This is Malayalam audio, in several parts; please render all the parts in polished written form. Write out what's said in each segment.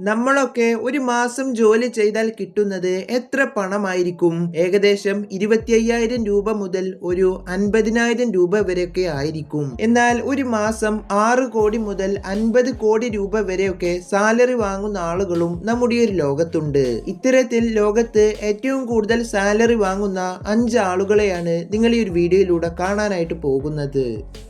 നമ്മളൊക്കെ ഒരു മാസം ജോലി ചെയ്താൽ കിട്ടുന്നത് എത്ര പണമായിരിക്കും? ഏകദേശം 25,000 രൂപ മുതൽ ഒരു 50,000 രൂപ വരെയൊക്കെ ആയിരിക്കും. എന്നാൽ ഒരു മാസം 6 കോടി മുതൽ 50 കോടി രൂപ വരെയൊക്കെ സാലറി വാങ്ങുന്ന ആളുകളും നമ്മുടെ ഒരു ലോകത്തുണ്ട്. ഇത്തരത്തിൽ ലോകത്ത് ഏറ്റവും കൂടുതൽ സാലറി വാങ്ങുന്ന 5 ആളുകളെയാണ് നിങ്ങൾ ഈ ഒരു വീഡിയോയിലൂടെ കാണാനായിട്ട് പോകുന്നത്.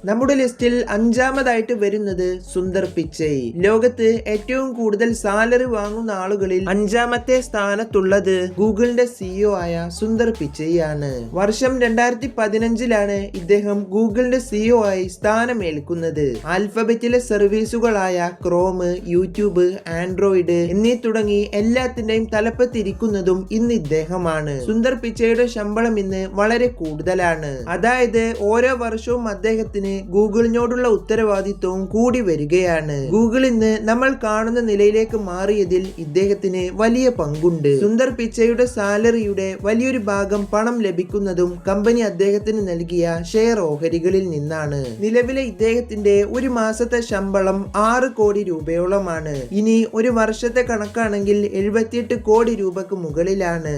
നമ്മുടെ ലിസ്റ്റിൽ 5-ാമതായിട്ട് വരുന്നത് സുന്ദർ പിച്ചൈ. ലോകത്ത് ഏറ്റവും കൂടുതൽ സാലറി വാങ്ങുന്ന ആളുകളിൽ 5-ാമത്തെ സ്ഥാനത്തുള്ളത് ഗൂഗിളിന്റെ സിഇഒ ആയ സുന്ദർ പിച്ചൈ ആണ്. വർഷം 2015-ലാണ് ഇദ്ദേഹം ഗൂഗിളിന്റെ സിഇഒ ആയി സ്ഥാനമേൽക്കുന്നത്. ആൽഫബറ്റിലെ സർവീസുകളായ ക്രോം, യൂട്യൂബ്, ആൻഡ്രോയിഡ് എന്നീ തുടങ്ങി എല്ലാത്തിന്റെയും തലപ്പത്തിരിക്കുന്നതും ഇന്ന് ഇദ്ദേഹമാണ്. സുന്ദർ പിച്ചൈയുടെ ശമ്പളം ഇന്ന് വളരെ കൂടുതലാണ്. അതായത് ഓരോ വർഷവും അദ്ദേഹത്തിന് ഗൂഗിളിനോടുള്ള ഉത്തരവാദിത്വവും കൂടി വരികയാണ്. ഗൂഗിൾ ഇന്ന് നമ്മൾ കാണുന്ന നിലയിലേക്ക് മാറിയതിൽ ഇദ്ദേഹത്തിന് വലിയ പങ്കുണ്ട്. സുന്ദർ പിച്ചൈയുടെ സാലറിയുടെ വലിയൊരു ഭാഗം പണം ലഭിക്കുന്നതും കമ്പനി അദ്ദേഹത്തിന് നൽകിയ ഷെയർ ഓഹരികളിൽ നിന്നാണ്. നിലവിലെ ഇദ്ദേഹത്തിന്റെ ഒരു മാസത്തെ ശമ്പളം 6 കോടി രൂപയോളമാണ്. ഇനി ഒരു വർഷത്തെ കണക്കാണെങ്കിൽ 78 കോടി രൂപക്ക് മുകളിലാണ്.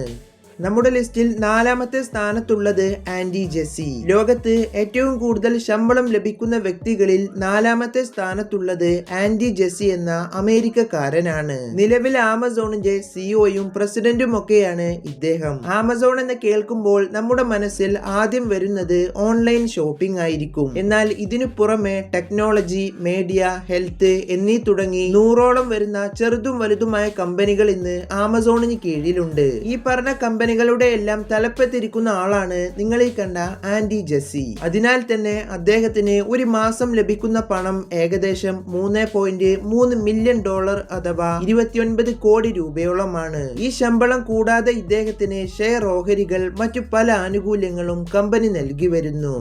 നമ്മുടെ ലിസ്റ്റിൽ 4-ാമത്തെ സ്ഥാനത്തുള്ളത് ആൻഡി ജെസ്സി. ലോകത്ത് ഏറ്റവും കൂടുതൽ ശമ്പളം ലഭിക്കുന്ന വ്യക്തികളിൽ 4-ാമത്തെ സ്ഥാനത്തുള്ളത് ആൻഡി ജെസ്സി എന്ന അമേരിക്കക്കാരനാണ്. നിലവിൽ ആമസോണിന്റെ സിഇഒയും പ്രസിഡന്റും ഒക്കെയാണ് ഇദ്ദേഹം. ആമസോൺ എന്ന് കേൾക്കുമ്പോൾ നമ്മുടെ മനസ്സിൽ ആദ്യം വരുന്നത് ഓൺലൈൻ ഷോപ്പിംഗ് ആയിരിക്കും. എന്നാൽ ഇതിനു പുറമെ ടെക്നോളജി, മീഡിയ, ഹെൽത്ത് എന്നീ തുടങ്ങി 100ഓളം വരുന്ന ചെറുതും വലുതുമായ കമ്പനികൾ ഇന്ന് ആമസോണിന് കീഴിലുണ്ട്. ഈ പറഞ്ഞ കമ്പനികളുടെ എല്ലാം തലപ്പത്തിരിക്കുന്ന ആളാണ് നിങ്ങൾ ഈ കണ്ട ആൻഡി ജെസ്സി. അതിനാൽ തന്നെ അദ്ദേഹത്തിന് ഒരു മാസം ലഭിക്കുന്ന പണം ഏകദേശം $3.3 മില്യൺ അഥവാ 29 കോടി രൂപയോളമാണ്. ഈ ശമ്പളം കൂടാതെ ഇദ്ദേഹത്തിന് ഷെയർ ഓഹരികൾ, മറ്റു പല ആനുകൂല്യങ്ങളും കമ്പനി നൽകി വരുന്നു.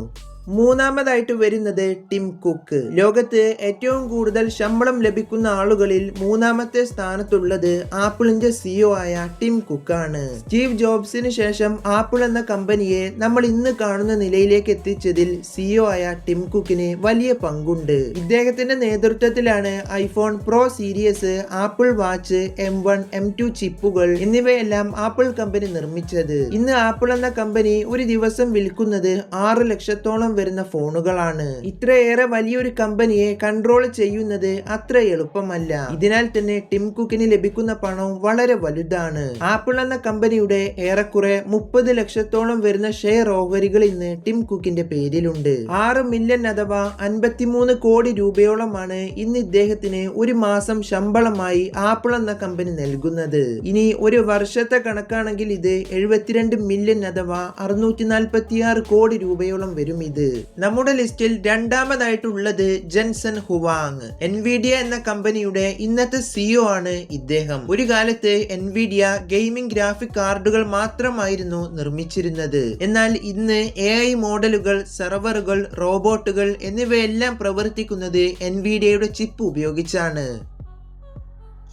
3-ാമതായിട്ട് വരുന്നത് ടിം കുക്ക്. ലോകത്ത് ഏറ്റവും കൂടുതൽ ശമ്പളം ലഭിക്കുന്ന ആളുകളിൽ 3-ാമത്തെ സ്ഥാനത്തുള്ളത് ആപ്പിളിന്റെ സിഇഒ ആയ ടിം കുക്ക് ആണ്. സ്റ്റീവ് ജോബ്സിന് ശേഷം ആപ്പിൾ എന്ന കമ്പനിയെ നമ്മൾ ഇന്ന് കാണുന്ന നിലയിലേക്ക് എത്തിച്ചതിൽ സിഇഒ ആയ ടിം കുക്കിന് വലിയ പങ്കുണ്ട്. ഇദ്ദേഹത്തിന്റെ നേതൃത്വത്തിലാണ് iPhone pro series, apple watch, M1, M2 ചിപ്പുകൾ എന്നിവയെല്ലാം ആപ്പിൾ കമ്പനി നിർമ്മിച്ചത്. ഇന്ന് ആപ്പിൾ എന്ന കമ്പനി ഒരു ദിവസം വിൽക്കുന്നത് 6 ലക്ഷത്തോളം വരുന്ന ഫോണുകളാണ്. ഇത്രയേറെ വലിയൊരു കമ്പനിയെ കൺട്രോൾ ചെയ്യുന്നത് അത്ര എളുപ്പമല്ല. ഇതിനാൽ തന്നെ ടിം കുക്കിന് ലഭിക്കുന്ന പണം വളരെ വലുതാണ്. ആപ്പിൾ എന്ന കമ്പനിയുടെ ഏറെക്കുറെ 30 ലക്ഷത്തോളം വരുന്ന ഷെയർ ഓഹരികൾ ഇന്ന് ടിം കുക്കിന്റെ പേരിലുണ്ട്. 6 മില്യൺ അഥവാ 53 കോടി രൂപയോളമാണ് ഇന്ന് ഇദ്ദേഹത്തിന് ഒരു മാസം ശമ്പളമായി ആപ്പിൾ എന്ന കമ്പനി നൽകുന്നത്. ഇനി ഒരു വർഷത്തെ കണക്കാണെങ്കിൽ ഇത് 72 മില്യൺ അഥവാ 646 കോടി രൂപയോളം വരും. ഇത് നമ്മുടെ ലിസ്റ്റിൽ 2-ാമതായിട്ടുള്ളത് ജെൻസൺ ഹുവാങ്. എൻവിഡിയ എന്ന കമ്പനിയുടെ ഇന്നത്തെ സിഇഒ ആണ് ഇദ്ദേഹം. ഒരു കാലത്ത് എൻവിഡിയ ഗെയിമിംഗ് ഗ്രാഫിക് കാർഡുകൾ മാത്രമായിരുന്നു നിർമ്മിച്ചിരുന്നത്. എന്നാൽ ഇന്ന് AI മോഡലുകൾ, സെർവറുകൾ, റോബോട്ടുകൾ എന്നിവയെല്ലാം പ്രവർത്തിക്കുന്നത് എൻവിഡിയയുടെ ചിപ്പ് ഉപയോഗിച്ചാണ്.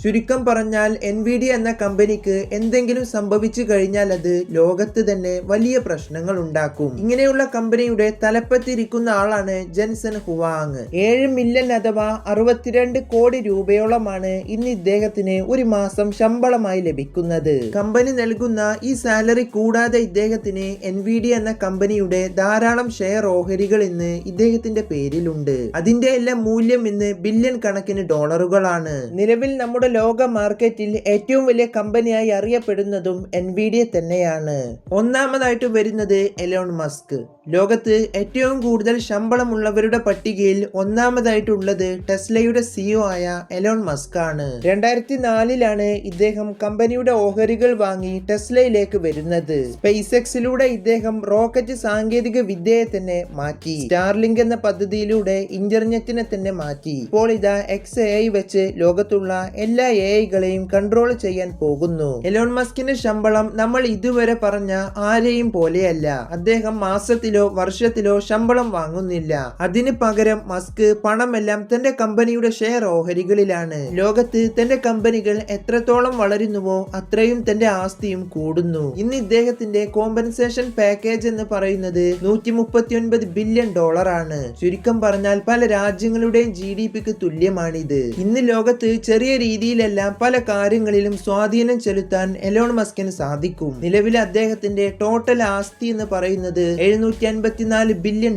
ചുരുക്കം പറഞ്ഞാൽ എൻവിഡിയ എന്ന കമ്പനിക്ക് എന്തെങ്കിലും സംഭവിച്ചു കഴിഞ്ഞാൽ അത് ലോകത്ത് തന്നെ വലിയ പ്രശ്നങ്ങൾ ഉണ്ടാക്കും. ഇങ്ങനെയുള്ള കമ്പനിയുടെ തലപ്പത്തിരിക്കുന്ന ആളാണ് ജെൻസൺ ഹുവാങ്. 7 മില്യൺ അഥവാ 62 കോടി രൂപയോളമാണ് ഇന്ന് ഇദ്ദേഹത്തിന് ഒരു മാസം ശമ്പളമായി ലഭിക്കുന്നത്. കമ്പനി നൽകുന്ന ഈ സാലറി കൂടാതെ ഇദ്ദേഹത്തിന് എൻവിഡിയ എന്ന കമ്പനിയുടെ ധാരാളം ഷെയർ ഓഹരികൾ ഇന്ന് ഇദ്ദേഹത്തിന്റെ പേരിലുണ്ട്. അതിന്റെ എല്ലാം മൂല്യം ഇന്ന് ബില്യൺ കണക്കിന് ഡോളറുകളാണ്. നിലവിൽ നമ്മുടെ ലോക മാർക്കറ്റിൽ ഏറ്റവും വലിയ കമ്പനിയായി അറിയപ്പെടുന്നതും എൻവിഡിയ തന്നെയാണ്. 1-ാമതായിട്ട് വരുന്നത് എലോൺ മസ്ക്. ലോകത്ത് ഏറ്റവും കൂടുതൽ ശമ്പളമുള്ളവരുടെ പട്ടികയിൽ 1-ാമതായിട്ടുള്ളത് ടെസ്ലയുടെ സിഇഒ ആയ എലോൺ മസ്ക് ആണ്. 2004-ലാണ് ഇദ്ദേഹം കമ്പനിയുടെ ഓഹരികൾ വാങ്ങി ടെസ്ലയിലേക്ക് വരുന്നത്. സ്പേസ് എക്സിലൂടെ ഇദ്ദേഹം റോക്കറ്റ് സാങ്കേതിക വിദ്യയെ തന്നെ മാറ്റി. സ്റ്റാർലിങ്ക് എന്ന പദ്ധതിയിലൂടെ ഇന്റർനെറ്റിനെ തന്നെ മാറ്റി. ഇപ്പോൾ ഇതാ XAI വെച്ച് ലോകത്തുള്ള എല്ലാ AI-കളെയും കൺട്രോൾ ചെയ്യാൻ പോകുന്നു. എലോൺ മസ്കിന്റെ ശമ്പളം നമ്മൾ ഇതുവരെ പറഞ്ഞ ആരെയും പോലെയല്ല. അദ്ദേഹം മാസത്തിലോ മാസത്തിലോ വർഷത്തിലോ ശമ്പളം വാങ്ങുന്നില്ല. അതിന് പകരം മസ്ക് പണമെല്ലാം തന്റെ കമ്പനിയുടെ ഷെയർ ഓഹരികളിലാണ്. ലോകത്ത് തന്റെ കമ്പനികൾ എത്രത്തോളം വളരുന്നുവോ അത്രയും തന്റെ ആസ്തിയും കൂടുന്നു. ഇന്ന് ഇദ്ദേഹത്തിന്റെ കോമ്പൻസേഷൻ പാക്കേജ് എന്ന് പറയുന്നത് $139 ബില്യൺ ആണ്. ചുരുക്കം പറഞ്ഞാൽ പല രാജ്യങ്ങളുടെയും GDPക്ക് തുല്യമാണിത്. ഇന്ന് ലോകത്ത് ചെറിയ രീതിയിലെല്ലാം പല കാര്യങ്ങളിലും സ്വാധീനം ചെലുത്താൻ എലോൺ മസ്കിന് സാധിക്കും. നിലവിൽ അദ്ദേഹത്തിന്റെ ടോട്ടൽ ആസ്തി എന്ന് പറയുന്നത് $754 ബില്യൺ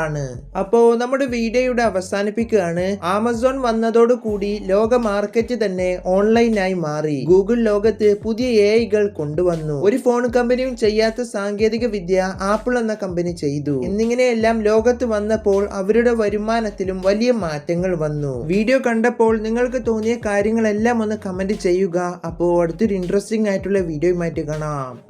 ആണ്. അപ്പോ നമ്മുടെ വീഡിയോയുടെ അവസാനിപ്പിക്കുകയാണ്. ആമസോൺ വന്നതോടുകൂടി ലോക മാർക്കറ്റ് തന്നെ ഓൺലൈനായി മാറി. ഗൂഗിൾ ലോകത്ത് പുതിയ AI കൊണ്ടുവന്നു. ഒരു ഫോൺ കമ്പനിയും ചെയ്യാത്ത സാങ്കേതിക വിദ്യ ആപ്പിൾ എന്ന കമ്പനി ചെയ്തു. എന്നിങ്ങനെയെല്ലാം ലോകത്ത് വന്നപ്പോൾ അവരുടെ വരുമാനത്തിലും വലിയ മാറ്റങ്ങൾ വന്നു. വീഡിയോ കണ്ടപ്പോൾ നിങ്ങൾക്ക് തോന്നിയ കാര്യങ്ങളെല്ലാം ഒന്ന് കമന്റ് ചെയ്യുക. അപ്പോൾ അടുത്തൊരു ഇൻട്രസ്റ്റിംഗ് ആയിട്ടുള്ള വീഡിയോയുമായിട്ട് കാണാം.